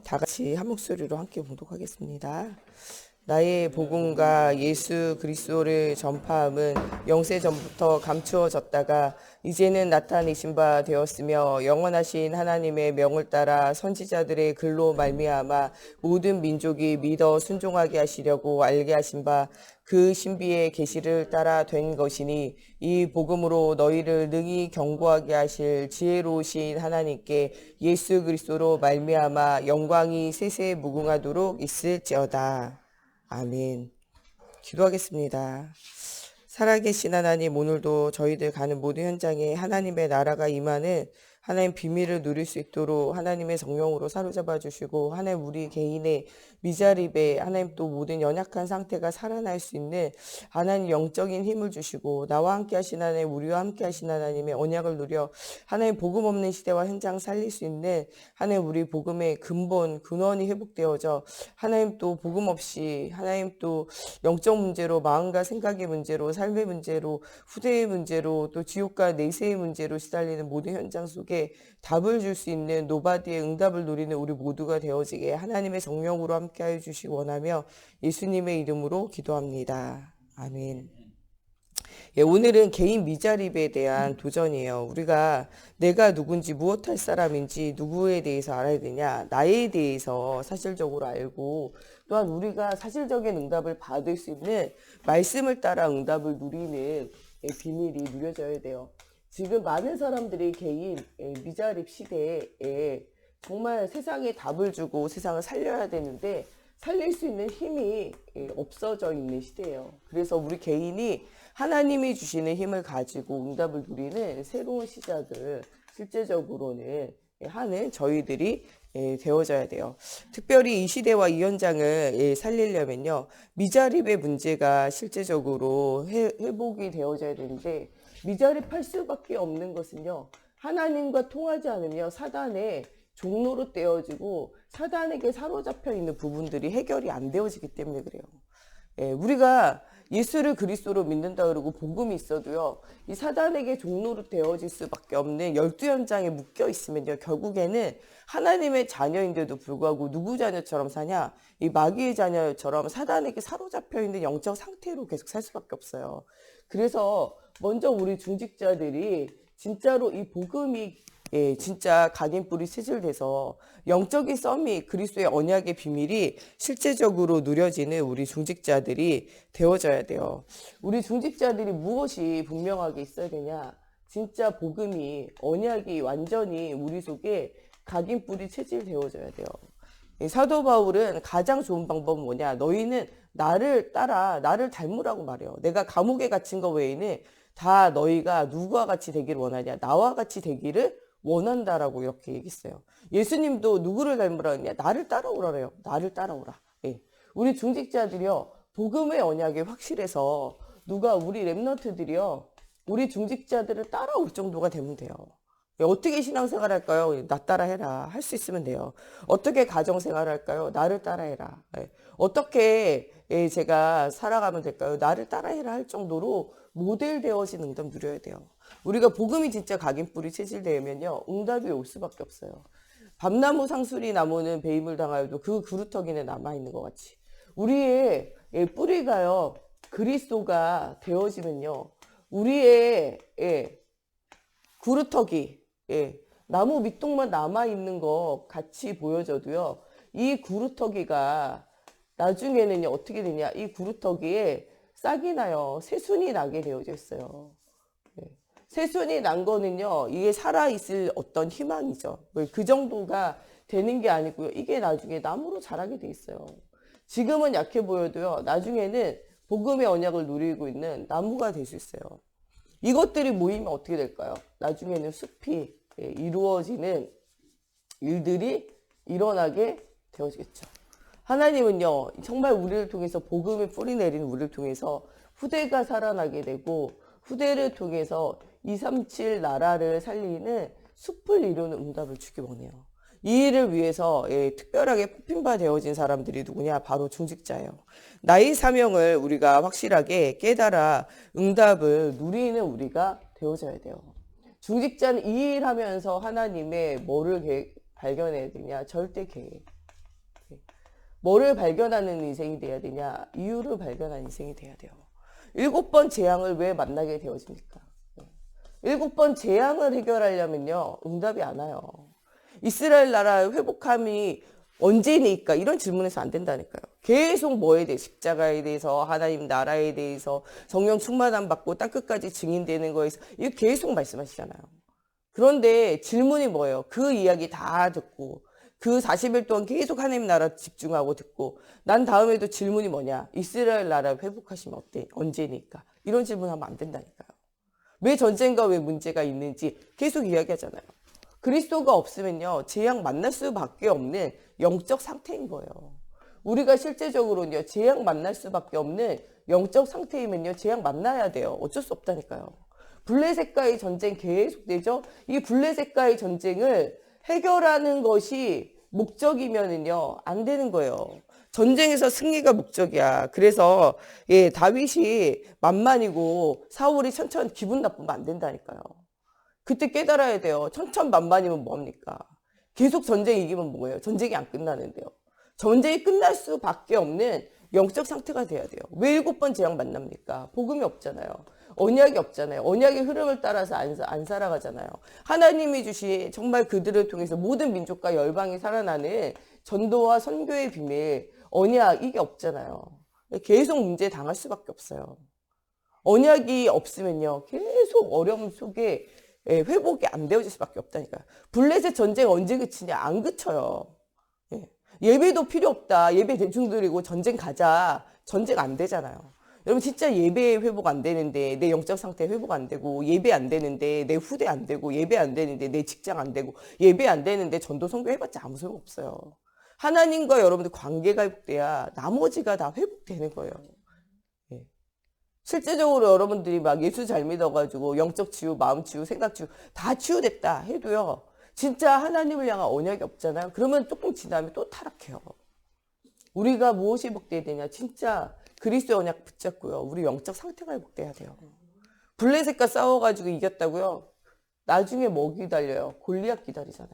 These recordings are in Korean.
다 같이 한 목소리로 함께 봉독하겠습니다. 나의 복음과 예수 그리스도를 전파함은 영세 전부터 감추어졌다가 이제는 나타내신 바 되었으며 영원하신 하나님의 명을 따라 선지자들의 글로 말미암아 모든 민족이 믿어 순종하게 하시려고 알게 하신 바 그 신비의 계시를 따라 된 것이니 이 복음으로 너희를 능히 경고하게 하실 지혜로우신 하나님께 예수 그리스도로 말미암아 영광이 세세 무궁하도록 있을지어다. 아멘. 기도하겠습니다. 살아계신 하나님, 오늘도 저희들 가는 모든 현장에 하나님의 나라가 임하는 하나님 비밀을 누릴 수 있도록 하나님의 성령으로 사로잡아 주시고 하나님 우리 개인의 미자립에 하나님 또 모든 연약한 상태가 살아날 수 있는 하나님 영적인 힘을 주시고 나와 함께 하신 하나님, 우리와 함께 하신 하나님의 언약을 누려 하나님 복음 없는 시대와 현장 살릴 수 있는 하나님 우리 복음의 근본 근원이 회복되어져 하나님 또 복음 없이 하나님 또 영적 문제로 마음과 생각의 문제로 삶의 문제로 후대의 문제로 또 지옥과 내세의 문제로 시달리는 모든 현장 속에 답을 줄 수 있는 노바디의 응답을 누리는 우리 모두가 되어지게 하나님의 성령으로 함께하여 주시기 원하며 예수님의 이름으로 기도합니다. 아멘. 예, 오늘은 개인 미자립에 대한 도전이에요. 우리가 내가 누군지 무엇할 사람인지 누구에 대해서 알아야 되냐, 나에 대해서 사실적으로 알고 또한 우리가 사실적인 응답을 받을 수 있는 말씀을 따라 응답을 누리는 비밀이 누려져야 돼요. 지금 많은 사람들이 개인 미자립 시대에 정말 세상에 답을 주고 세상을 살려야 되는데 살릴 수 있는 힘이 없어져 있는 시대예요. 그래서 우리 개인이 하나님이 주시는 힘을 가지고 응답을 누리는 새로운 시작을 실제적으로는 하는 저희들이 되어져야 돼요. 특별히 이 시대와 이 현장을 살리려면요, 미자립의 문제가 실제적으로 회복이 되어져야 되는데 미자립할 수밖에 없는 것은요, 하나님과 통하지 않으며 사단의 종로로 떼어지고 사단에게 사로잡혀 있는 부분들이 해결이 안 되어지기 때문에 그래요. 우리가 예수를 그리스도로 믿는다 그러고 복음이 있어도요, 이 사단에게 종로로 되어질 수밖에 없는 12현장에 묶여 있으면요, 결국에는 하나님의 자녀인데도 불구하고 누구 자녀처럼 사냐, 이 마귀의 자녀처럼 사단에게 사로잡혀 있는 영적 상태로 계속 살 수밖에 없어요. 그래서 먼저 우리 중직자들이 진짜로 이 복음이 진짜 각인뿌리 체질돼서 영적인 썸이 그리스도의 언약의 비밀이 실제적으로 누려지는 우리 중직자들이 되어져야 돼요. 우리 중직자들이 무엇이 분명하게 있어야 되냐? 진짜 복음이 언약이 완전히 우리 속에 각인뿌리 체질되어져야 돼요. 사도 바울은 가장 좋은 방법은 뭐냐? 너희는 나를 따라 나를 닮으라고 말해요. 내가 감옥에 갇힌 거 외에는 다 너희가 누구와 같이 되기를 원하냐? 나와 같이 되기를 원한다라고 이렇게 얘기했어요. 예수님도 누구를 닮으라 했냐? 나를 따라오라래요. 나를 따라오라. 예. 우리 중직자들이요, 복음의 언약이 확실해서 누가 우리 랩런트들이요, 우리 중직자들을 따라올 정도가 되면 돼요. 어떻게 신앙생활 할까요? 나 따라해라. 할 수 있으면 돼요. 어떻게 가정생활 할까요? 나를 따라해라. 어떻게 제가 살아가면 될까요? 나를 따라해라 할 정도로 모델 되어진 응답 누려야 돼요. 우리가 복음이 진짜 각인뿌리 체질되면요, 응답이 올 수밖에 없어요. 밤나무 상수리 나무는 배임을 당하여도 그 그루터기는 남아있는 것 같이 우리의 뿌리가요, 그리스도가 되어지면요, 우리의 그루터기, 나무 밑동만 남아있는 것 같이 보여져도요, 이 그루터기가 나중에는요, 어떻게 되냐, 이 그루터기에 싹이 나요. 새순이 나게 되어져 있어요. 새순이 난 거는요, 이게 살아있을 어떤 희망이죠. 그 정도가 되는 게 아니고요, 이게 나중에 나무로 자라게 돼 있어요. 지금은 약해 보여도요, 나중에는 복음의 언약을 누리고 있는 나무가 될 수 있어요. 이것들이 모이면 어떻게 될까요? 나중에는 숲이 이루어지는 일들이 일어나게 되어지겠죠. 하나님은요, 정말 우리를 통해서 복음의 뿌리 내린 우리를 통해서 후대가 살아나게 되고 후대를 통해서 237 나라를 살리는 숲을 이루는 응답을 주기 원해요. 이 일을 위해서 특별하게 뽑힌바 되어진 사람들이 누구냐? 바로 중직자예요. 나의 사명을 우리가 확실하게 깨달아 응답을 누리는 우리가 되어져야 돼요. 중직자는 이 일 하면서 하나님의 뭐를 발견해야 되냐? 절대 계획. 뭐를 발견하는 인생이 돼야 되냐? 이유를 발견하는 인생이 돼야 돼요. 7번 재앙을 왜 만나게 되어집니까? 7번 재앙을 해결하려면요, 응답이 안 와요. 이스라엘 나라 회복함이 언제니까? 이런 질문에서 안 된다니까요. 계속 뭐에 대해, 십자가에 대해서, 하나님 나라에 대해서, 성령 충만함 받고 땅끝까지 증인되는 거에서 이거 계속 말씀하시잖아요. 그런데 질문이 뭐예요? 그 이야기 다 듣고 그 40일 동안 계속 하나님 나라 집중하고 듣고 난 다음에도 질문이 뭐냐? 이스라엘 나라 회복하시면 어때? 언제니까? 이런 질문하면 안 된다니까요. 왜 전쟁과 왜 문제가 있는지 계속 이야기하잖아요. 그리스도가 없으면요, 재앙 만날 수밖에 없는 영적 상태인 거예요. 우리가 실제적으로는요, 재앙 만날 수밖에 없는 영적 상태이면요, 재앙 만나야 돼요. 어쩔 수 없다니까요. 블레셋과의 전쟁 계속되죠. 이 블레셋과의 전쟁을 해결하는 것이 목적이면은요, 안 되는 거예요. 전쟁에서 승리가 목적이야. 그래서 다윗이 만만이고 사울이 천천 기분 나쁘면 안 된다니까요. 그때 깨달아야 돼요. 천천만만이면 뭡니까? 계속 전쟁 이기면 뭐예요? 전쟁이 안 끝나는데요. 전쟁이 끝날 수밖에 없는 영적 상태가 돼야 돼요. 왜 7번 재앙 만납니까? 복음이 없잖아요. 언약이 없잖아요. 언약의 흐름을 따라서 안 살아가잖아요. 하나님이 주신 정말 그들을 통해서 모든 민족과 열방이 살아나는 전도와 선교의 비밀, 언약 이게 없잖아요. 계속 문제 당할 수밖에 없어요. 언약이 없으면요, 계속 어려움 속에 회복이 안 되어질 수밖에 없다니까요. 블레셋 전쟁 언제 그치냐? 안 그쳐요. 예배도 필요 없다. 예배 대충 드리고 전쟁 가자. 전쟁 안 되잖아요. 여러분 진짜 예배 회복 안 되는데 내 영적 상태 회복 안 되고 예배 안 되는데 내 후대 안 되고 예배 안 되는데 내 직장 안 되고 예배 안 되는데 전도 선교 해봤자 아무 소용 없어요. 하나님과 여러분들 관계가 회복돼야 나머지가 다 회복되는 거예요. 실제적으로 여러분들이 막 예수 잘 믿어가지고 영적 치유, 마음 치유, 생각 치유 다 치유됐다 해도요. 진짜 하나님을 향한 언약이 없잖아요. 그러면 조금 지나면 또 타락해요. 우리가 무엇이 회복돼야 되냐? 진짜 그리스도의 언약 붙잡고요. 우리 영적 상태가 회복돼야 돼요. 블레셋과 싸워가지고 이겼다고요? 나중에 뭐 기다려요? 골리앗 기다리잖아요.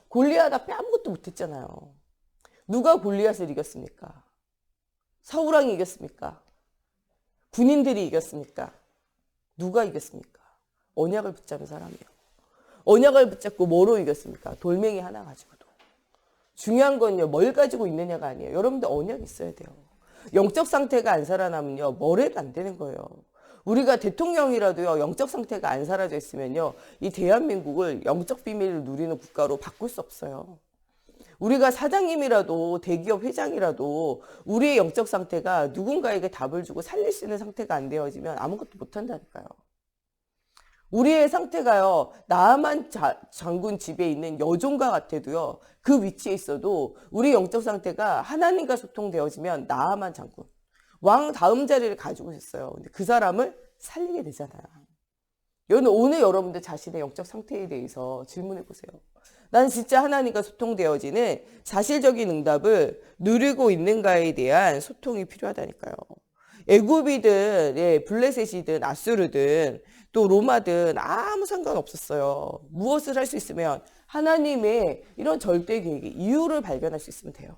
골리앗 앞에 아무것도 못했잖아요. 누가 골리앗을 이겼습니까? 사울왕이 이겼습니까? 군인들이 이겼습니까? 누가 이겼습니까? 언약을 붙잡은 사람이요. 언약을 붙잡고 뭐로 이겼습니까? 돌멩이 하나 가지고도. 중요한 건요, 뭘 가지고 있느냐가 아니에요. 여러분들 언약이 있어야 돼요. 영적 상태가 안 살아나면요, 뭘 해도 안 되는 거예요. 우리가 대통령이라도요, 영적 상태가 안 사라져 있으면요, 이 대한민국을 영적 비밀을 누리는 국가로 바꿀 수 없어요. 우리가 사장님이라도 대기업 회장이라도 우리의 영적 상태가 누군가에게 답을 주고 살릴 수 있는 상태가 안 되어지면 아무것도 못한다니까요. 우리의 상태가요, 나만 장군 집에 있는 여종과 같아도요, 그 위치에 있어도 우리 영적 상태가 하나님과 소통되어지면 나만 장군, 왕 다음 자리를 가지고 있어요. 근데 그 사람을 살리게 되잖아요. 오늘 여러분들 자신의 영적 상태에 대해서 질문해 보세요. 난 진짜 하나님과 소통되어지는 사실적인 응답을 누리고 있는가에 대한 소통이 필요하다니까요. 애굽이든 블레셋이든 아수르든 또 로마든 아무 상관없었어요. 무엇을 할 수 있으면 하나님의 이런 절대 계획의 이유를 발견할 수 있으면 돼요.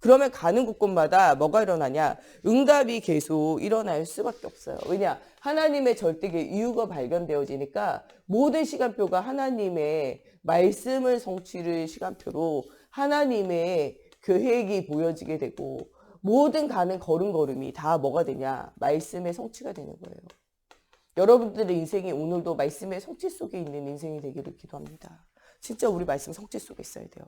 그러면 가는 곳곳마다 뭐가 일어나냐? 응답이 계속 일어날 수밖에 없어요. 왜냐? 하나님의 절대 계획 이유가 발견되어지니까 모든 시간표가 하나님의 말씀을 성취를 시간표로 하나님의 계획이 보여지게 되고 모든 가는 걸음걸음이 다 뭐가 되냐? 말씀의 성취가 되는 거예요. 여러분들의 인생이 오늘도 말씀의 성취 속에 있는 인생이 되기를 기도합니다. 진짜 우리 말씀 성취 속에 있어야 돼요.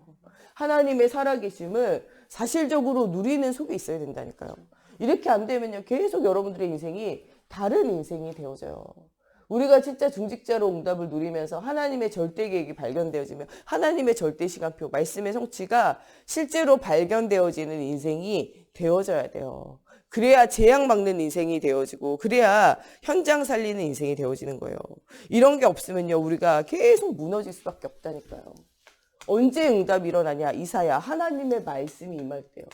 하나님의 살아계심을 사실적으로 누리는 속에 있어야 된다니까요. 이렇게 안 되면요, 계속 여러분들의 인생이 다른 인생이 되어져요. 우리가 진짜 중직자로 응답을 누리면서 하나님의 절대 계획이 발견되어지면 하나님의 절대 시간표, 말씀의 성취가 실제로 발견되어지는 인생이 되어져야 돼요. 그래야 재앙 막는 인생이 되어지고 그래야 현장 살리는 인생이 되어지는 거예요. 이런 게 없으면요, 우리가 계속 무너질 수밖에 없다니까요. 언제 응답이 일어나냐? 이사야, 하나님의 말씀이 임할 때요.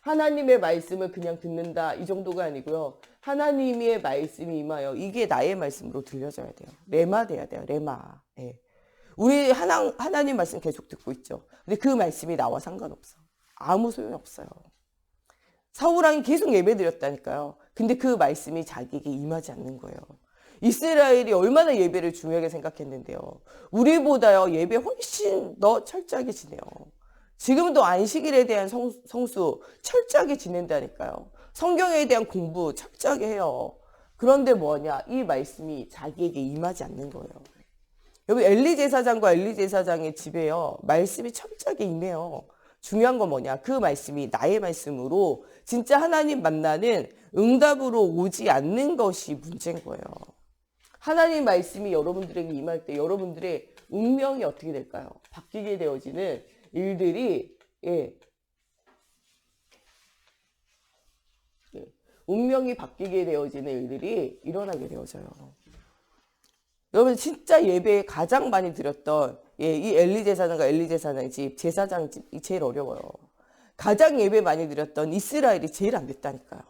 하나님의 말씀을 그냥 듣는다 이 정도가 아니고요. 하나님의 말씀이 임하여 이게 나의 말씀으로 들려져야 돼요. 레마 돼야 돼요. 레마. 예. 우리 하나님 말씀 계속 듣고 있죠. 근데 그 말씀이 나와 상관없어. 아무 소용이 없어요. 사울왕이 계속 예배드렸다니까요. 근데 그 말씀이 자기에게 임하지 않는 거예요. 이스라엘이 얼마나 예배를 중요하게 생각했는데요. 우리보다요 예배 훨씬 더 철저하게 지내요. 지금도 안식일에 대한 성수 철저하게 지낸다니까요. 성경에 대한 공부 철저하게 해요. 그런데 뭐냐? 이 말씀이 자기에게 임하지 않는 거예요. 여러분 엘리 제사장과 엘리 제사장의 집에요. 말씀이 철저하게 임해요. 중요한 건 뭐냐? 그 말씀이 나의 말씀으로 진짜 하나님 만나는 응답으로 오지 않는 것이 문제인 거예요. 하나님 말씀이 여러분들에게 임할 때 여러분들의 운명이 어떻게 될까요? 바뀌게 되어지는 일들이 운명이 바뀌게 되어지는 일들이 일어나게 되어져요. 여러분 진짜 예배에 가장 많이 드렸던 이 엘리 제사장과 엘리 제사장의 집, 제사장 집이 제일 어려워요. 가장 예배 많이 드렸던 이스라엘이 제일 안 됐다니까요.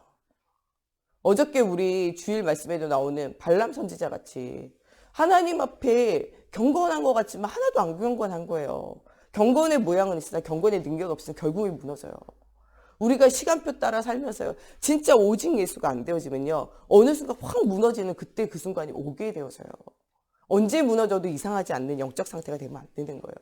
어저께 우리 주일 말씀에도 나오는 발람 선지자 같이 하나님 앞에 경건한 것 같지만 하나도 안 경건한 거예요. 경건의 모양은 있으나 경건의 능력이 없으면 결국에 무너져요. 우리가 시간표 따라 살면서요. 진짜 오직 예수가 안 되어지면요. 어느 순간 확 무너지는 그때 그 순간이 오게 되어져요. 언제 무너져도 이상하지 않는 영적 상태가 되면 안 되는 거예요.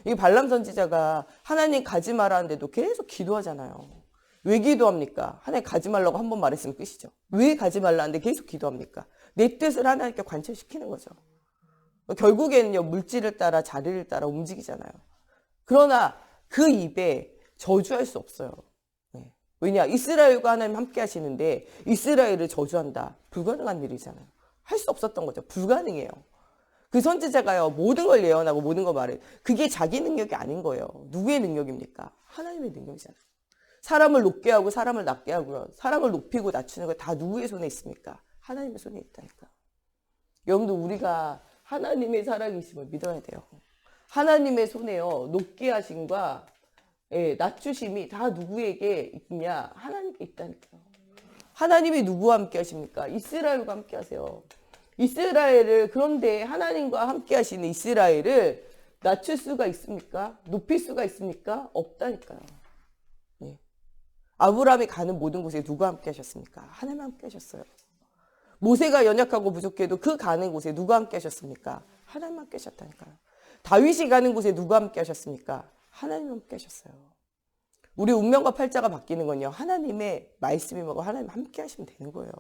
이 발람 선지자가 하나님 가지 말라는데도 계속 기도하잖아요. 왜 기도합니까? 하나님 가지 말라고 한 번 말했으면 끝이죠. 왜 가지 말라는데 계속 기도합니까? 내 뜻을 하나님께 관철시키는 거죠. 결국에는요. 물질을 따라 자리를 따라 움직이잖아요. 그러나 그 입에 저주할 수 없어요. 왜냐? 이스라엘과 하나님 함께 하시는데 이스라엘을 저주한다. 불가능한 일이잖아요. 할 수 없었던 거죠. 불가능해요. 그 선지자가요. 모든 걸 예언하고 모든 걸 말해. 그게 자기 능력이 아닌 거예요. 누구의 능력입니까? 하나님의 능력이잖아요. 사람을 높게 하고 사람을 낮게 하고요. 사람을 높이고 낮추는 거 다 누구의 손에 있습니까? 하나님의 손에 있다니까. 여러분들 우리가 하나님의 살아계심을 믿어야 돼요. 하나님의 손에요. 높게 하심과 낮추심이 다 누구에게 있냐? 하나님께 있다니까요. 하나님이 누구와 함께 하십니까? 이스라엘과 함께 하세요. 이스라엘을 그런데 하나님과 함께 하시는 이스라엘을 낮출 수가 있습니까? 높일 수가 있습니까? 없다니까요. 아브라함이 가는 모든 곳에 누가 함께 하셨습니까? 하나님 함께 하셨어요. 모세가 연약하고 부족해도 그 가는 곳에 누가 함께 하셨습니까? 하나님 함께 하셨다니까요. 다윗이 가는 곳에 누가 함께 하셨습니까? 하나님 함께 하셨어요. 우리 운명과 팔자가 바뀌는 건요. 하나님의 말씀이 뭐고 하나님 함께 하시면 되는 거예요.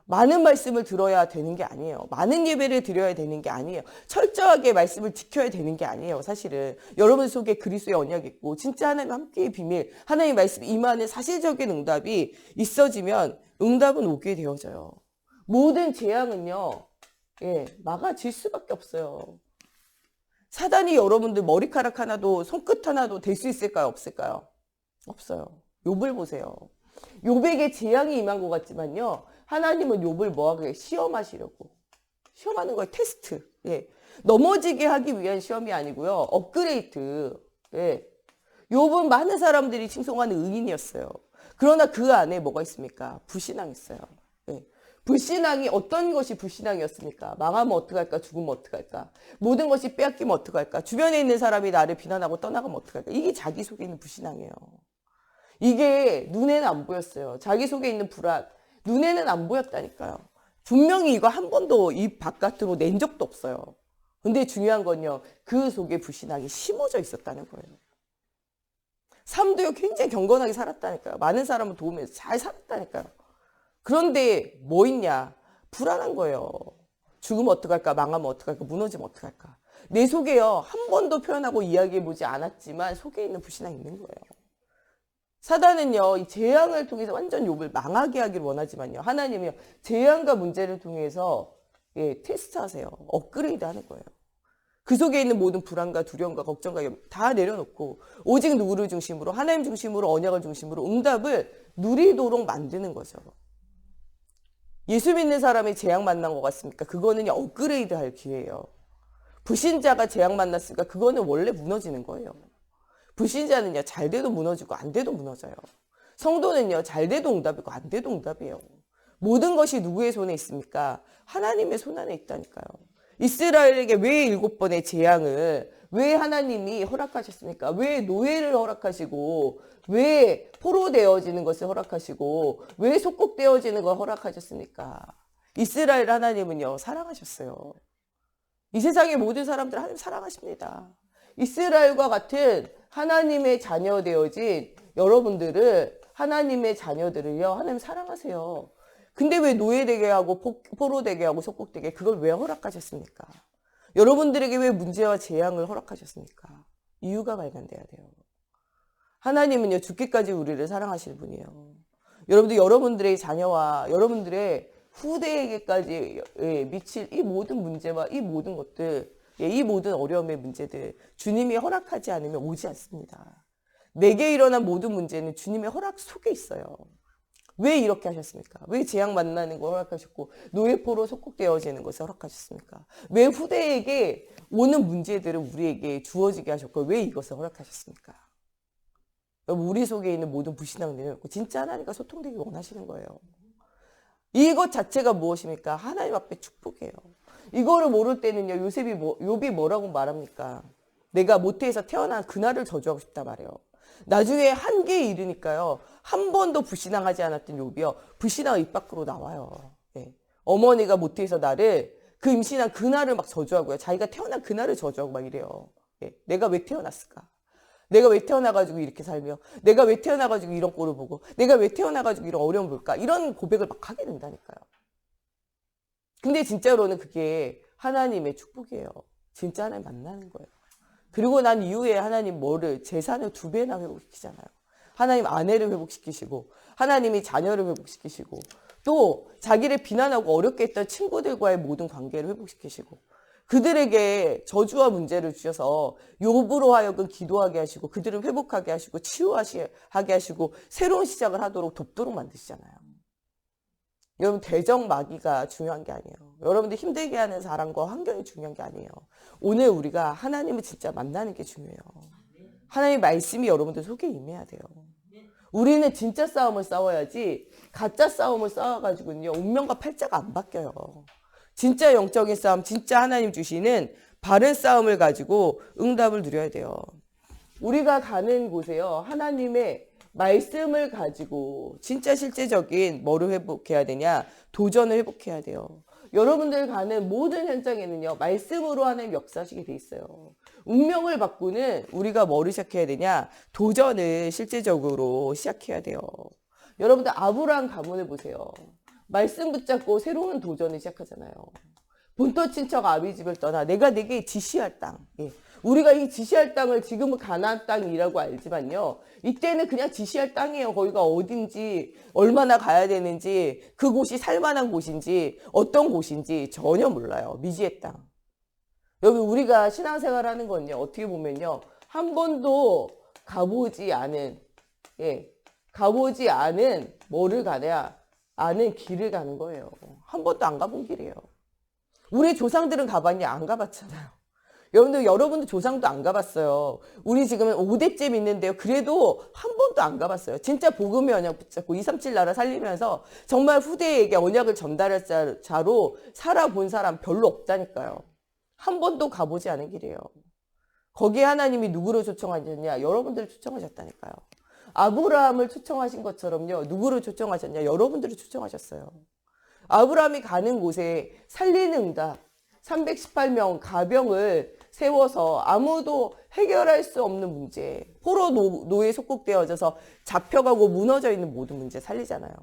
많은 말씀을 들어야 되는 게 아니에요. 많은 예배를 드려야 되는 게 아니에요. 철저하게 말씀을 지켜야 되는 게 아니에요. 사실은 여러분 속에 그리스도의 언약이 있고 진짜 하나님 함께의 비밀, 하나님의 말씀 임하는 사실적인 응답이 있어지면 응답은 오게 되어져요. 모든 재앙은요. 막아질 수밖에 없어요. 사단이 여러분들 머리카락 하나도 손끝 하나도 될 수 있을까요? 없을까요? 없어요. 욥을 보세요. 욥에게 재앙이 임한 것 같지만요. 하나님은 욥을 뭐하게 시험하시려고. 시험하는 거예요. 테스트. 넘어지게 하기 위한 시험이 아니고요. 업그레이드. 욥은 많은 사람들이 칭송하는 의인이었어요. 그러나 그 안에 뭐가 있습니까? 불신앙이 있어요. 불신앙이 어떤 것이 불신앙이었습니까? 망하면 어떡할까? 죽으면 어떡할까? 모든 것이 빼앗기면 어떡할까? 주변에 있는 사람이 나를 비난하고 떠나가면 어떡할까? 이게 자기 속에 있는 불신앙이에요. 이게 눈에는 안 보였어요. 자기 속에 있는 불안, 눈에는 안 보였다니까요. 분명히 이거 한 번도 입 바깥으로 낸 적도 없어요. 근데 중요한 건요. 그 속에 불신앙이 심어져 있었다는 거예요. 삶도요 굉장히 경건하게 살았다니까요. 많은 사람을 도우면서 잘 살았다니까요. 그런데 뭐 있냐? 불안한 거예요. 죽으면 어떡할까? 망하면 어떡할까? 무너지면 어떡할까? 내 속에요. 한 번도 표현하고 이야기해보지 않았지만 속에 있는 불신앙이 있는 거예요. 사단은요. 이 재앙을 통해서 완전 욥을 망하게 하기를 원하지만요. 하나님이요. 재앙과 문제를 통해서 테스트하세요. 업그레이드 하는 거예요. 그 속에 있는 모든 불안과 두려움과 걱정과 다 내려놓고 오직 누구를 중심으로 하나님 중심으로 언약을 중심으로 응답을 누리도록 만드는 거죠. 예수 믿는 사람이 재앙 만난 것 같습니까? 그거는 업그레이드 할 기회예요. 불신자가 재앙 만났으니까 그거는 원래 무너지는 거예요. 불신자는요, 잘 돼도 무너지고 안 돼도 무너져요. 성도는요, 잘 돼도 응답이고 안 돼도 응답이에요. 모든 것이 누구의 손에 있습니까? 하나님의 손 안에 있다니까요. 이스라엘에게 왜 7번의 재앙을 왜 하나님이 허락하셨습니까? 왜 노예를 허락하시고 왜 포로되어지는 것을 허락하시고 왜 속국되어지는 걸 허락하셨습니까? 이스라엘 하나님은요, 사랑하셨어요. 이 세상의 모든 사람들 하나님 사랑하십니다. 이스라엘과 같은 하나님의 자녀 되어진 여러분들을, 하나님의 자녀들을요, 하나님 사랑하세요. 근데 왜 노예되게 하고 포로되게 하고 속국되게, 그걸 왜 허락하셨습니까? 여러분들에게 왜 문제와 재앙을 허락하셨습니까? 이유가 발견돼야 돼요. 하나님은요, 죽기까지 우리를 사랑하시는 분이에요. 여러분들의 자녀와 여러분들의 후대에게까지 미칠 이 모든 문제와 이 모든 것들, 이 모든 어려움의 문제들, 주님이 허락하지 않으면 오지 않습니다. 내게 일어난 모든 문제는 주님의 허락 속에 있어요. 왜 이렇게 하셨습니까? 왜 재앙 만나는 걸 허락하셨고 노예포로 속국되어지는 것을 허락하셨습니까? 왜 후대에게 오는 문제들을 우리에게 주어지게 하셨고 왜 이것을 허락하셨습니까? 여러분, 우리 속에 있는 모든 불신앙 내려놓고 진짜 하나님과 소통되기 원하시는 거예요. 이것 자체가 무엇입니까? 하나님 앞에 축복이에요. 이거를 모를 때는요, 욥이 뭐라고 말합니까? 내가 모태에서 태어난 그날을 저주하고 싶다 말이에요. 나중에 한계에 이르니까요, 한 번도 불신앙하지 않았던 욥이요, 불신앙 입 밖으로 나와요. 예. 어머니가 모태에서 나를 그 임신한 그날을 막 저주하고요, 자기가 태어난 그날을 저주하고 막 이래요. 예. 내가 왜 태어났을까? 내가 왜 태어나가지고 이렇게 살며, 내가 왜 태어나가지고 이런 꼴을 보고, 내가 왜 태어나가지고 이런 어려움을 볼까? 이런 고백을 막 하게 된다니까요. 근데 진짜로는 그게 하나님의 축복이에요. 진짜 하나님 만나는 거예요. 그리고 난 이후에 하나님 재산을 2배나 회복시키잖아요. 하나님 아내를 회복시키시고, 하나님이 자녀를 회복시키시고, 또 자기를 비난하고 어렵게 했던 친구들과의 모든 관계를 회복시키시고, 그들에게 저주와 문제를 주셔서 욥으로 하여금 기도하게 하시고, 그들을 회복하게 하시고, 치유하게 하시고, 새로운 시작을 하도록 돕도록 만드시잖아요. 여러분, 대적마귀가 중요한 게 아니에요. 여러분들 힘들게 하는 사람과 환경이 중요한 게 아니에요. 오늘 우리가 하나님을 진짜 만나는 게 중요해요. 하나님의 말씀이 여러분들 속에 임해야 돼요. 우리는 진짜 싸움을 싸워야지 가짜 싸움을 싸워가지고는요, 운명과 팔자가 안 바뀌어요. 진짜 영적인 싸움, 진짜 하나님 주시는 바른 싸움을 가지고 응답을 누려야 돼요. 우리가 가는 곳에요, 하나님의 말씀을 가지고 진짜 실제적인 뭐를 회복해야 되냐? 도전을 회복해야 돼요. 여러분들 가는 모든 현장에는요, 말씀으로 하나님 역사하시게 돼 있어요. 운명을 바꾸는 우리가 뭐를 시작해야 되냐? 도전을 실제적으로 시작해야 돼요. 여러분들 아브라함 가문을 보세요. 말씀 붙잡고 새로운 도전을 시작하잖아요. 본토 친척 아비집을 떠나 내가 내게 지시할 땅. 예. 우리가 이 지시할 땅을 지금은 가나안 땅이라고 알지만요, 이때는 그냥 지시할 땅이에요. 거기가 어딘지, 얼마나 가야 되는지, 그곳이 살만한 곳인지, 어떤 곳인지 전혀 몰라요. 미지의 땅. 여기 우리가 신앙생활 하는 건요, 어떻게 보면요, 한 번도 가보지 않은 뭐를 가냐, 아는 길을 가는 거예요. 한 번도 안 가본 길이에요. 우리 조상들은 가봤냐? 안 가봤잖아요. 여러분들 조상도 안 가봤어요. 우리 지금은 5대째 믿는데요, 그래도 한 번도 안 가봤어요. 진짜 복음의 언약 붙잡고 237 나라 살리면서 정말 후대에게 언약을 전달할 자로 살아본 사람 별로 없다니까요. 한 번도 가보지 않은 길이에요. 거기에 하나님이 누구를 초청하셨냐? 여러분들을 초청하셨다니까요. 아브라함을 초청하신 것처럼요, 누구를 초청하셨냐? 여러분들을 초청하셨어요. 아브라함이 가는 곳에 살리는 응답, 318명 가병을 세워서 아무도 해결할 수 없는 문제, 포로 노예 속국되어져서 잡혀가고 무너져 있는 모든 문제 살리잖아요.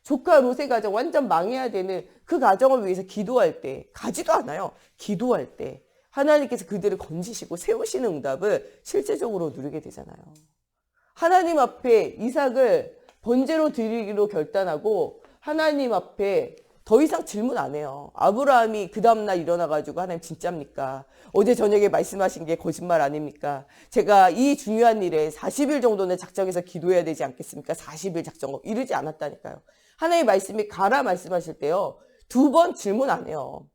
조카 롯의 가정 완전 망해야 되는 그 가정을 위해서 기도할 때, 가지도 않아요. 기도할 때 하나님께서 그들을 건지시고 세우시는 응답을 실제적으로 누리게 되잖아요. 하나님 앞에 이삭을 번제로 드리기로 결단하고 하나님 앞에 더 이상 질문 안 해요. 아브라함이 그 다음날 일어나가지고 하나님 진짜입니까? 어제 저녁에 말씀하신 게 거짓말 아닙니까? 제가 이 중요한 일에 40일 정도는 작정해서 기도해야 되지 않겠습니까? 40일 작정 이러지 않았다니까요. 하나님의 말씀이 가라 말씀하실 때요, 2번 질문 안 해요.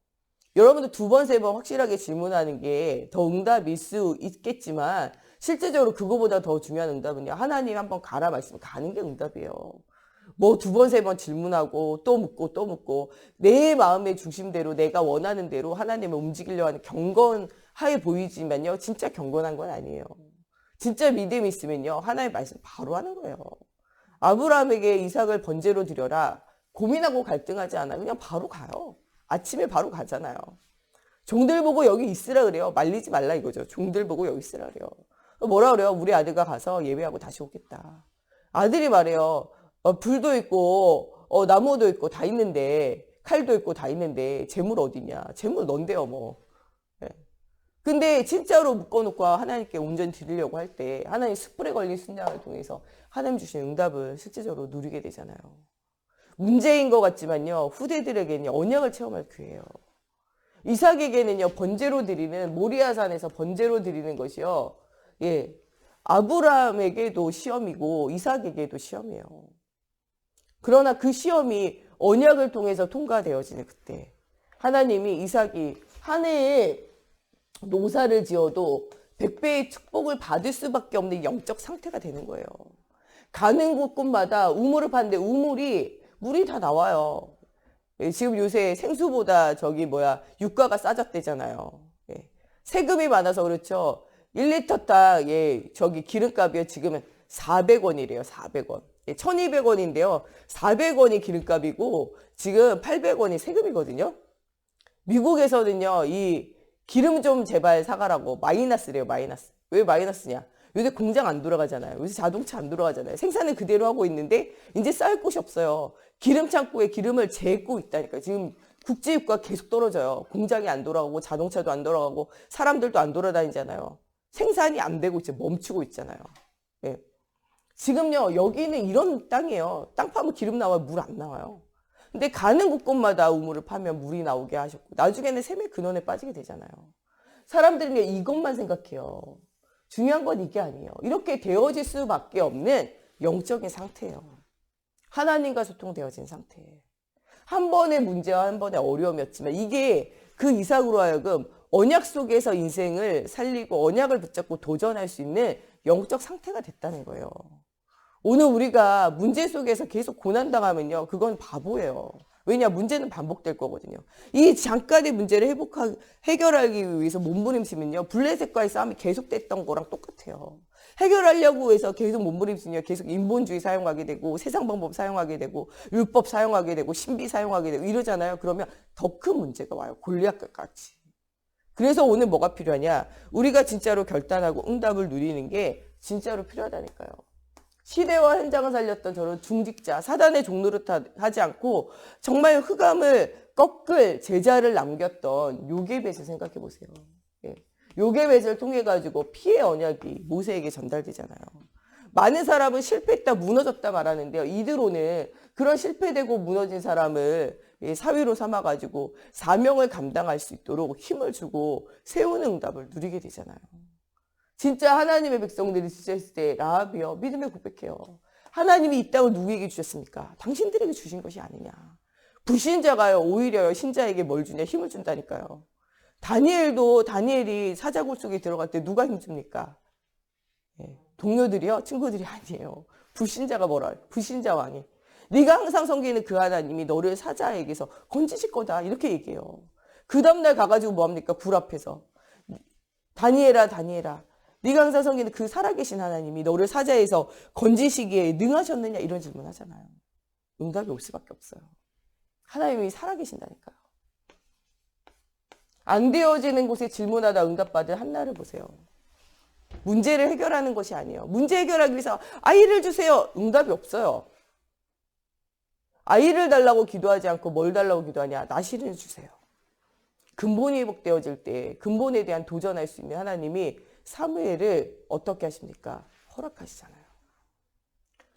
여러분들 2번, 3번 확실하게 질문하는 게 더 응답일 수 있겠지만 실제적으로 그거보다 더 중요한 응답은요, 하나님 한번 가라 말씀 가는 게 응답이에요. 뭐 두 번, 세 번 질문하고 또 묻고 또 묻고 내 마음의 중심대로 내가 원하는 대로 하나님을 움직이려 하는 경건하게 보이지만요. 진짜 경건한 건 아니에요. 진짜 믿음이 있으면요. 하나님의 말씀 바로 하는 거예요. 아브라함에게 이삭을 번제로 드려라. 고민하고 갈등하지 않아요. 그냥 바로 가요. 아침에 바로 가잖아요. 종들 보고 여기 있으라 그래요. 말리지 말라 이거죠. 종들 보고 여기 있으라 그래요. 뭐라 그래요? 우리 아들과 가서 예배하고 다시 오겠다. 아들이 말해요. 불도 있고 나무도 있고 다 있는데 칼도 있고 다 있는데 재물 어디냐? 재물 넌데요 뭐. 예. 근데 진짜로 묶어놓고 하나님께 온전히 드리려고 할 때 하나님 숯불에 걸린 순장을 통해서 하나님 주신 응답을 실제적으로 누리게 되잖아요. 문제인 것 같지만요. 후대들에게는 언약을 체험할 기회예요. 이삭에게는요. 번제로 드리는 모리아산에서 번제로 드리는 것이요. 예. 아브라함에게도 시험이고 이삭에게도 시험이에요. 그러나 그 시험이 언약을 통해서 통과되어지는 그때 하나님이 이삭이 한 해에 농사를 지어도 100배의 축복을 받을 수밖에 없는 영적 상태가 되는 거예요. 가는 곳곳마다 우물을 파는데 물이 다 나와요. 예, 지금 요새 생수보다 유가가 싸졌대잖아요. 예, 세금이 많아서 그렇죠. 1리터당 기름값이요. 지금은 400원이래요. 400원. 1200원인데요. 400원이 기름값이고 지금 800원이 세금이거든요. 미국에서는요. 이 기름 좀 제발 사가라고 마이너스래요. 마이너스. 왜 마이너스냐? 요새 공장 안 돌아가잖아요. 요새 자동차 안 돌아가잖아요. 생산을 그대로 하고 있는데 이제 쌓을 곳이 없어요. 기름 창고에 기름을 재고 있다니까요. 지금 국제유가 계속 떨어져요. 공장이 안 돌아가고 자동차도 안 돌아가고 사람들도 안 돌아다니잖아요. 생산이 안 되고 이제 멈추고 있잖아요. 예. 지금요 여기는 이런 땅이에요. 땅 파면 기름 나와요. 물 안 나와요. 근데 가는 곳곳마다 우물을 파면 물이 나오게 하셨고 나중에는 샘의 근원에 빠지게 되잖아요. 사람들은 이것만 생각해요. 중요한 건 이게 아니에요. 이렇게 되어질 수밖에 없는 영적인 상태예요. 하나님과 소통되어진 상태예요. 한 번의 문제와 한 번의 어려움이었지만 이게 그 이삭으로 하여금 언약 속에서 인생을 살리고 언약을 붙잡고 도전할 수 있는 영적 상태가 됐다는 거예요. 오늘 우리가 문제 속에서 계속 고난당하면요. 그건 바보예요. 왜냐? 문제는 반복될 거거든요. 이 잠깐의 문제를 해결하기 위해서 몸부림치면요. 블레셋과의 싸움이 계속됐던 거랑 똑같아요. 해결하려고 해서 계속 몸부림치면 계속 인본주의 사용하게 되고 세상 방법 사용하게 되고 율법 사용하게 되고 신비 사용하게 되고 이러잖아요. 그러면 더 큰 문제가 와요. 골리앗과 같이. 그래서 오늘 뭐가 필요하냐? 우리가 진짜로 결단하고 응답을 누리는 게 진짜로 필요하다니까요. 시대와 현장을 살렸던 저런 중직자, 사단의 종노릇 하지 않고 정말 흑암을 꺾을 제자를 남겼던 요게벳을 생각해 보세요. 예. 요게벳을 통해 가지고 피의 언약이 모세에게 전달되잖아요. 많은 사람은 실패했다, 무너졌다 말하는데요. 이드로는 그런 실패되고 무너진 사람을 사위로 삼아 가지고 사명을 감당할 수 있도록 힘을 주고 세우는 응답을 누리게 되잖아요. 진짜 하나님의 백성들이 지쳤을 때 라합이요 믿음에 고백해요. 하나님이 이 땅을 누구에게 주셨습니까? 당신들에게 주신 것이 아니냐. 불신자가요 오히려 신자에게 뭘 주냐? 힘을 준다니까요. 다니엘이 사자굴 속에 들어갈 때 누가 힘줍니까? 예, 동료들이요? 친구들이 아니에요. 불신자가 뭐라 해요? 불신자 왕이. 네가 항상 섬기는 그 하나님이 너를 사자에게서 건지실 거다 이렇게 얘기해요. 그 다음날 가가지고 뭐합니까? 불 앞에서 다니엘아 네가 항상 섬기는 그 살아계신 하나님이 너를 사자에서 건지시기에 능하셨느냐 이런 질문 하잖아요. 응답이 올 수밖에 없어요. 하나님이 살아계신다니까요. 안 되어지는 곳에 질문하다 응답받은 한나를 보세요. 문제를 해결하는 것이 아니에요. 문제 해결하기 위해서 아이를 주세요. 응답이 없어요. 아이를 달라고 기도하지 않고 뭘 달라고 기도하냐. 나시를 주세요. 근본이 회복되어질 때 근본에 대한 도전할 수 있는 하나님이 사무엘을 어떻게 하십니까? 허락하시잖아요.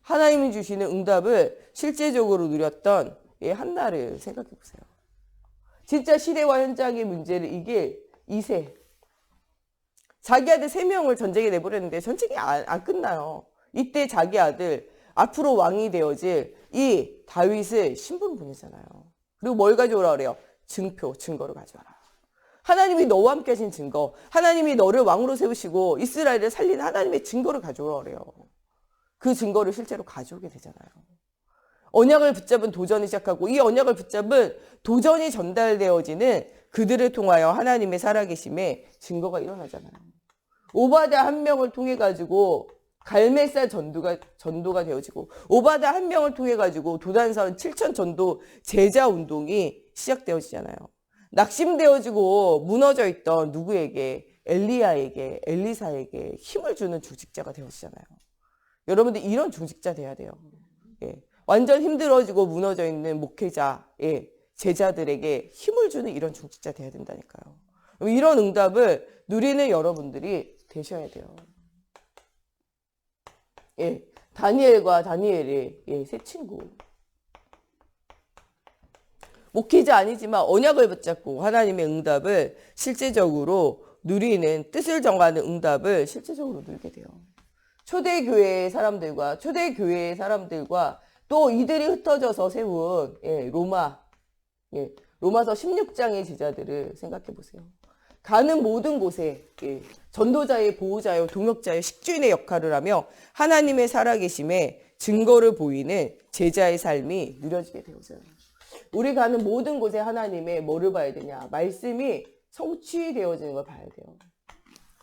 하나님이 주시는 응답을 실제적으로 누렸던 이 한나를 생각해 보세요. 진짜 시대와 현장의 문제를 이길 이세. 자기 아들 3명을 전쟁에 내보냈는데 전쟁이 안 끝나요. 이때 자기 아들 앞으로 왕이 되어질 이 다윗을 신부로 보내잖아요. 그리고 뭘 가져오라 그래요? 증거를 가져와라. 하나님이 너와 함께 하신 증거, 하나님이 너를 왕으로 세우시고 이스라엘을 살린 하나님의 증거를 가져오라 그래요. 그 증거를 실제로 가져오게 되잖아요. 언약을 붙잡은 도전이 시작하고 이 언약을 붙잡은 도전이 전달되어지는 그들을 통하여 하나님의 살아계심의 증거가 일어나잖아요. 오바댜 한 명을 통해 가지고 갈멜살 전도가 되어지고 오바댜 한 명을 통해 가지고 도단선 7천 전도 제자 운동이 시작되어지잖아요. 낙심되어지고 무너져 있던 누구에게 엘리야에게 엘리사에게 힘을 주는 중직자가 되어지잖아요. 여러분들 이런 중직자 돼야 돼요. 예. 완전 힘들어지고 무너져 있는 목회자, 예. 제자들에게 힘을 주는 이런 중직자 돼야 된다니까요. 이런 응답을 누리는 여러분들이 되셔야 돼요. 예. 다니엘과 다니엘의 예, 새 친구. 목회자 아니지만 언약을 붙잡고 하나님의 응답을 실제적으로 누리는 뜻을 정하는 응답을 실제적으로 누리게 돼요. 초대교회의 사람들과 또 이들이 흩어져서 세운 예, 로마서 16장의 제자들을 생각해 보세요. 가는 모든 곳에 예, 전도자의 보호자요 동역자요 식주인의 역할을 하며 하나님의 살아계심의 증거를 보이는 제자의 삶이 누려지게 되어져요. 우리 가는 모든 곳에 하나님의 뭐를 봐야 되냐? 말씀이 성취되어지는 걸 봐야 돼요.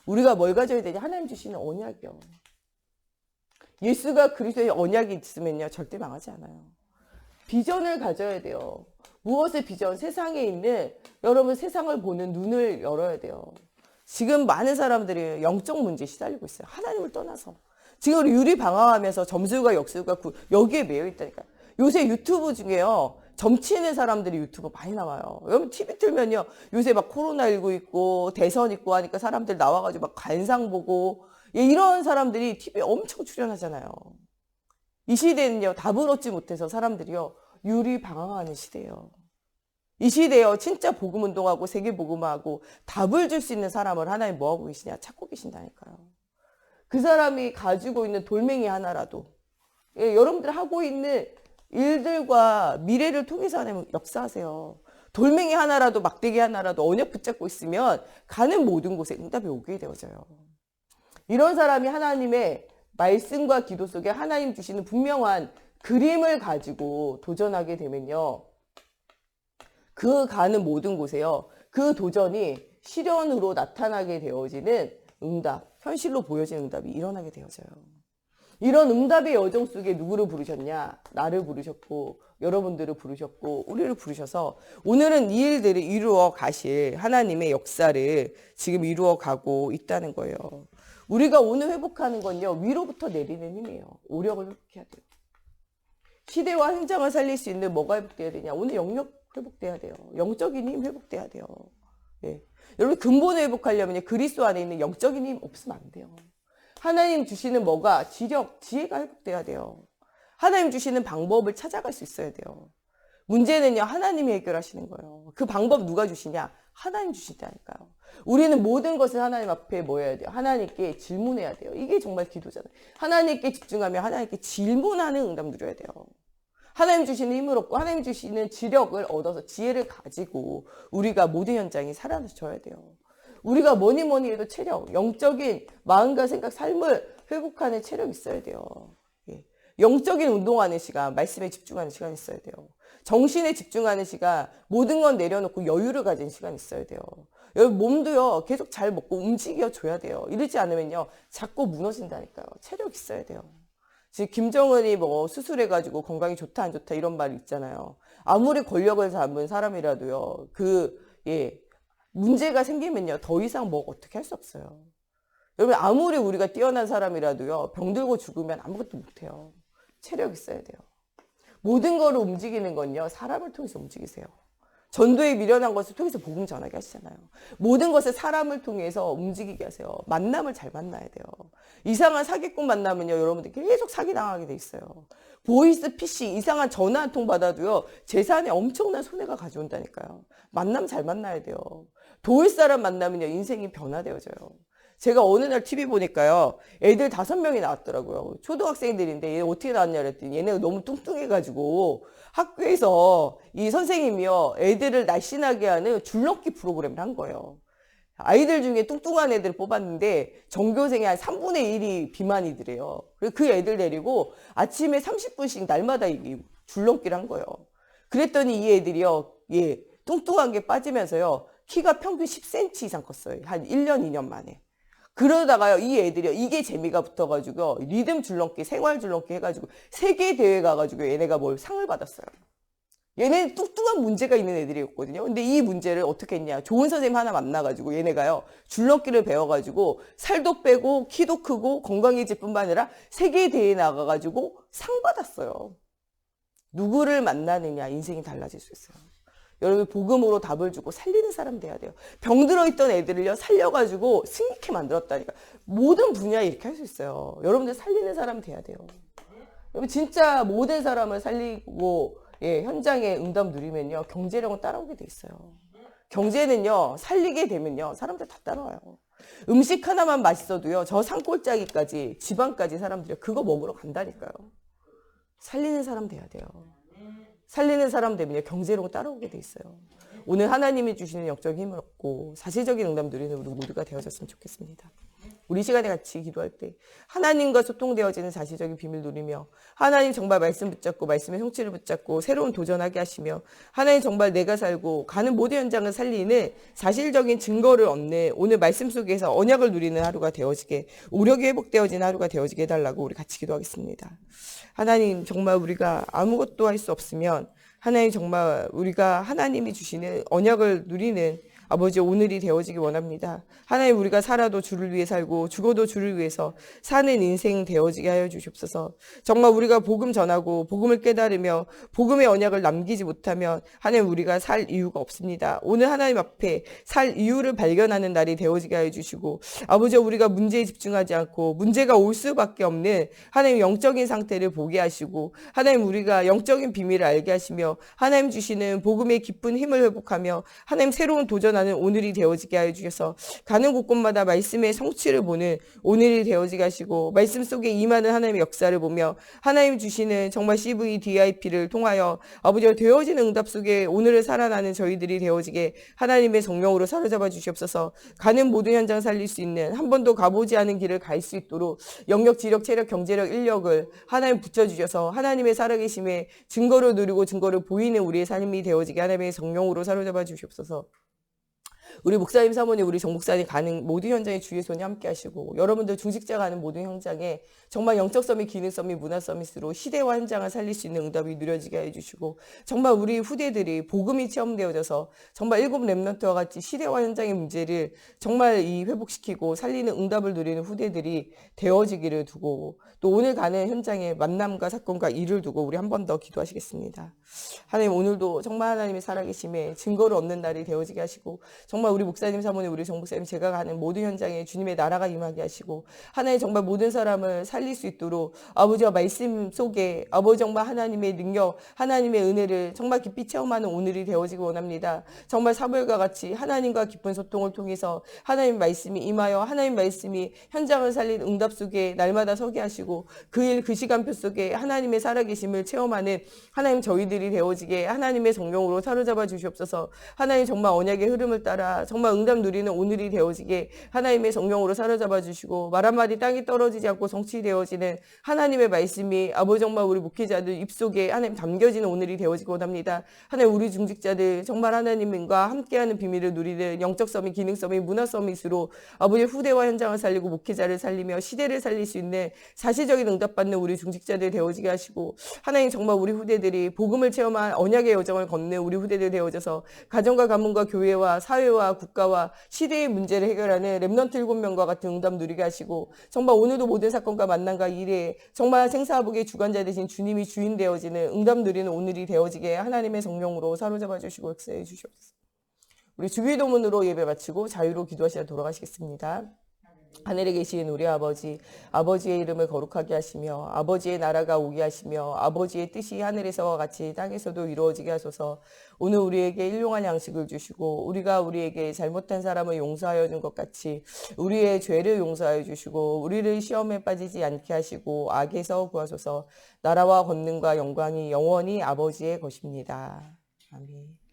우리가 뭘 가져야 되냐? 하나님 주시는 언약이요. 예수가 그리스도의 언약이 있으면요 절대 망하지 않아요. 비전을 가져야 돼요. 무엇의 비전? 세상에 있는 여러분 세상을 보는 눈을 열어야 돼요. 지금 많은 사람들이 영적 문제에 시달리고 있어요. 하나님을 떠나서. 지금 우리 유리방황하면서 점술과 역술과 여기에 매여 있다니까요. 요새 유튜브 중에요. 점치는 사람들이 유튜브 많이 나와요. 여러분 TV 틀면요. 요새 막 코로나19 있고 대선 있고 하니까 사람들 나와가지고 막 관상 보고 예, 이런 사람들이 TV에 엄청 출연하잖아요. 이 시대는요. 답을 얻지 못해서 사람들이요. 유리방황하는 시대예요. 이 시대요. 진짜 복음운동하고 세계복음화하고 답을 줄 수 있는 사람을 하나님 뭐하고 계시냐? 찾고 계신다니까요. 그 사람이 가지고 있는 돌멩이 하나라도 예, 여러분들 하고 있는 일들과 미래를 통해서 하나님 역사하세요. 돌멩이 하나라도 막대기 하나라도 언약 붙잡고 있으면 가는 모든 곳에 응답이 오게 되어져요. 이런 사람이 하나님의 말씀과 기도 속에 하나님 주시는 분명한 그림을 가지고 도전하게 되면요. 그 가는 모든 곳에요. 그 도전이 실현으로 나타나게 되어지는 응답, 현실로 보여지는 응답이 일어나게 되어져요. 이런 응답의 여정 속에 누구를 부르셨냐? 나를 부르셨고 여러분들을 부르셨고 우리를 부르셔서 오늘은 이 일들을 이루어 가실 하나님의 역사를 지금 이루어 가고 있다는 거예요. 우리가 오늘 회복하는 건요. 위로부터 내리는 힘이에요. 오력을 회복해야 돼요. 시대와 현장을 살릴 수 있는 뭐가 회복돼야 되냐? 오늘 영역 회복돼야 돼요. 영적인 힘 회복돼야 돼요. 예. 여러분 근본을 회복하려면 그리스도 안에 있는 영적인 힘 없으면 안 돼요. 하나님 주시는 뭐가 지혜가 회복돼야 돼요. 하나님 주시는 방법을 찾아갈 수 있어야 돼요. 문제는요. 하나님이 해결하시는 거예요. 그 방법 누가 주시냐? 하나님 주신다니까요. 우리는 모든 것을 하나님 앞에 뭐 해야 돼요? 하나님께 질문해야 돼요. 이게 정말 기도잖아요. 하나님께 집중하며 하나님께 질문하는 응답 누려야 돼요. 하나님 주시는 힘을 얻고 하나님 주시는 지력을 얻어서 지혜를 가지고 우리가 모든 현장이 살아져야 돼요. 우리가 뭐니 해도 체력, 영적인 마음과 생각, 삶을 회복하는 체력이 있어야 돼요. 예. 영적인 운동하는 시간, 말씀에 집중하는 시간이 있어야 돼요. 정신에 집중하는 시간, 모든 건 내려놓고 여유를 가진 시간이 있어야 돼요. 여러분 몸도요 계속 잘 먹고 움직여줘야 돼요. 이러지 않으면요 자꾸 무너진다니까요. 체력 있어야 돼요. 지금 김정은이 뭐 수술해가지고 건강이 좋다 안 좋다 이런 말이 있잖아요. 아무리 권력을 잡은 사람이라도요 문제가 생기면요 더 이상 뭐 어떻게 할 수 없어요. 여러분 아무리 우리가 뛰어난 사람이라도요 병들고 죽으면 아무것도 못해요. 체력 있어야 돼요. 모든 거를 움직이는 건요 사람을 통해서 움직이세요. 전도에 미련한 것을 통해서 복음 전하게 하시잖아요. 모든 것을 사람을 통해서 움직이게 하세요. 만남을 잘 만나야 돼요. 이상한 사기꾼 만나면요 여러분들 계속 사기당하게 돼 있어요. 보이스 피싱 이상한 전화 한 통 받아도요 재산에 엄청난 손해가 가져온다니까요. 만남 잘 만나야 돼요. 도울 사람 만나면요 인생이 변화되어져요. 제가 어느 날 TV 보니까요 애들 5명이 나왔더라고요. 초등학생들인데 얘 어떻게 나왔냐 그랬더니 얘네가 너무 뚱뚱해가지고 학교에서 이 선생님이요 애들을 날씬하게 하는 줄넘기 프로그램을 한 거예요. 아이들 중에 뚱뚱한 애들 뽑았는데 전교생의 한 3분의 1이 비만이더래요. 그래서 그 애들 데리고 아침에 30분씩 날마다 줄넘기를 한 거예요. 그랬더니 이 애들이요, 예, 뚱뚱한 게 빠지면서요, 키가 평균 10cm 이상 컸어요. 한 1년, 2년 만에. 그러다가요, 이 애들이요, 이게 재미가 붙어가지고, 리듬 줄넘기, 생활 줄넘기 해가지고, 세계 대회 가가지고 얘네가 뭘 상을 받았어요. 얘네는 뚱뚱한 문제가 있는 애들이었거든요. 근데 이 문제를 어떻게 했냐. 좋은 선생님 하나 만나가지고 얘네가요, 줄넘기를 배워가지고, 살도 빼고, 키도 크고, 건강해질 뿐만 아니라 세계 대회에 나가가지고 상 받았어요. 누구를 만나느냐, 인생이 달라질 수 있어요. 여러분, 복음으로 답을 주고 살리는 사람 돼야 돼요. 병들어 있던 애들을요, 살려가지고 승리케 만들었다니까. 모든 분야에 이렇게 할 수 있어요. 여러분들 살리는 사람 돼야 돼요. 여러분, 진짜 모든 사람을 살리고, 예, 현장에 응답 누리면요, 경제력은 따라오게 돼 있어요. 경제는요, 살리게 되면요, 사람들 다 따라와요. 음식 하나만 맛있어도요, 저 산골짜기까지, 지방까지 사람들이 그거 먹으러 간다니까요. 살리는 사람 돼야 돼요. 살리는 사람 되면요, 경제력은 따라오게 돼 있어요. 오늘 하나님이 주시는 영적인 힘을 얻고 사실적인 응답 누리는 우리 모두가 되어졌으면 좋겠습니다. 우리 시간에 같이 기도할 때 하나님과 소통되어지는 사실적인 비밀 누리며, 하나님 정말 말씀 붙잡고 말씀의 성취를 붙잡고 새로운 도전하게 하시며, 하나님 정말 내가 살고 가는 모든 현장을 살리는 사실적인 증거를 얻는 오늘 말씀 속에서 언약을 누리는 하루가 되어지게, 오력이 회복되어지는 하루가 되어지게 해달라고 우리 같이 기도하겠습니다. 하나님, 정말 우리가 아무것도 할 수 없으면 하나님, 정말 우리가 하나님이 주시는 언약을 누리는 아버지 오늘이 되어지기 원합니다. 하나님, 우리가 살아도 주를 위해 살고 죽어도 주를 위해서 사는 인생 되어지게 하여 주시옵소서. 정말 우리가 복음 전하고 복음을 깨달으며 복음의 언약을 남기지 못하면 하나님, 우리가 살 이유가 없습니다. 오늘 하나님 앞에 살 이유를 발견하는 날이 되어지게 하여 주시고, 아버지, 우리가 문제에 집중하지 않고 문제가 올 수밖에 없는 하나님 영적인 상태를 보게 하시고, 하나님, 우리가 영적인 비밀을 알게 하시며 하나님 주시는 복음의 기쁜 힘을 회복하며 하나님 새로운 도전하는 오늘이 되어지게 하여 주셔서 가는 곳곳마다 말씀의 성취를 보는 오늘이 되어지게 하시고, 말씀 속에 임하는 하나님의 역사를 보며 하나님 주시는 정말 CVDIP를 통하여 아버지가 되어지는 응답 속에 오늘을 살아나는 저희들이 되어지게 하나님의 성령으로 사로잡아 주시옵소서. 가는 모든 현장 살릴 수 있는, 한 번도 가보지 않은 길을 갈 수 있도록 영역, 지력, 체력, 경제력, 인력을 하나님 붙여주셔서 하나님의 살아계심의 증거를 누리고 증거를 보이는 우리의 삶이 되어지게 하나님의 성령으로 사로잡아 주시옵소서. 우리 목사님, 사모님, 우리 정목사님 가는 모든 현장에 주의 손이 함께 하시고, 여러분들 중직자 가는 모든 현장에 정말 영적 서밋, 기능 서밋, 문화 서밋으로 시대와 현장을 살릴 수 있는 응답이 누려지게 해주시고, 정말 우리 후대들이 복음이 체험되어져서 정말 7 렘넌트와 같이 시대와 현장의 문제를 정말 이 회복시키고 살리는 응답을 누리는 후대들이 되어지기를 두고, 또 오늘 가는 현장에 만남과 사건과 일을 두고 우리 한 번 더 기도하시겠습니다. 하나님, 오늘도 정말 하나님의 살아계심에 증거를 얻는 날이 되어지게 하시고, 정말 우리 목사님, 사모님, 우리 정목사님, 제가 가는 모든 현장에 주님의 나라가 임하게 하시고, 하나님 정말 모든 사람을 살릴 수 있도록 아버지와 말씀 속에 아버지 정말 하나님의 능력, 하나님의 은혜를 정말 깊이 체험하는 오늘이 되어지기 원합니다. 정말 사무엘과 같이 하나님과 깊은 소통을 통해서 하나님 말씀이 임하여 하나님 말씀이 현장을 살린 응답 속에 날마다 서게 하시고, 그 일, 그 시간표 속에 하나님의 살아계심을 체험하는 하나님 저희들이 되어지게 하나님의 성령으로 사로잡아 주시옵소서. 하나님 정말 언약의 흐름을 따라 정말 응답 누리는 오늘이 되어지게 하나님의 성령으로 사로잡아 주시고, 말 한마디 땅이 떨어지지 않고 성취되어지는 하나님의 말씀이 아버지 정말 우리 목회자들 입속에 하나님 담겨지는 오늘이 되어지기 원합니다. 하나님, 우리 중직자들 정말 하나님과 함께하는 비밀을 누리는 영적 서밋, 기능 서밋, 문화 서밋으로 아버지 후대와 현장을 살리고 목회자를 살리며 시대를 살릴 수 있는 사실적인 응답받는 우리 중직자들 되어지게 하시고, 하나님 정말 우리 후대들이 복음을 체험한 언약의 여정을 걷는 우리 후대들 되어져서 가정과 가문과 교회와 사회와 국가와 시대의 문제를 해결하는 렘넌트 7명과 같은 응답 누리게 하시고, 정말 오늘도 모든 사건과 만남과 일에 정말 생사화복의 주관자 되신 주님이 주인 되어지는 응답 누리는 오늘이 되어지게 하나님의 성령으로 사로잡아 주시고 역사해 주시옵소서. 우리 주기도문으로 예배 마치고 자유로 기도하시러 돌아가시겠습니다. 하늘에 계신 우리 아버지, 아버지의 이름을 거룩하게 하시며 아버지의 나라가 오게 하시며 아버지의 뜻이 하늘에서와 같이 땅에서도 이루어지게 하소서. 오늘 우리에게 일용할 양식을 주시고, 우리가 우리에게 잘못한 사람을 용서하여 준 것 같이 우리의 죄를 용서하여 주시고, 우리를 시험에 빠지지 않게 하시고 악에서 구하소서. 나라와 권능과 영광이 영원히 아버지의 것입니다. 아멘.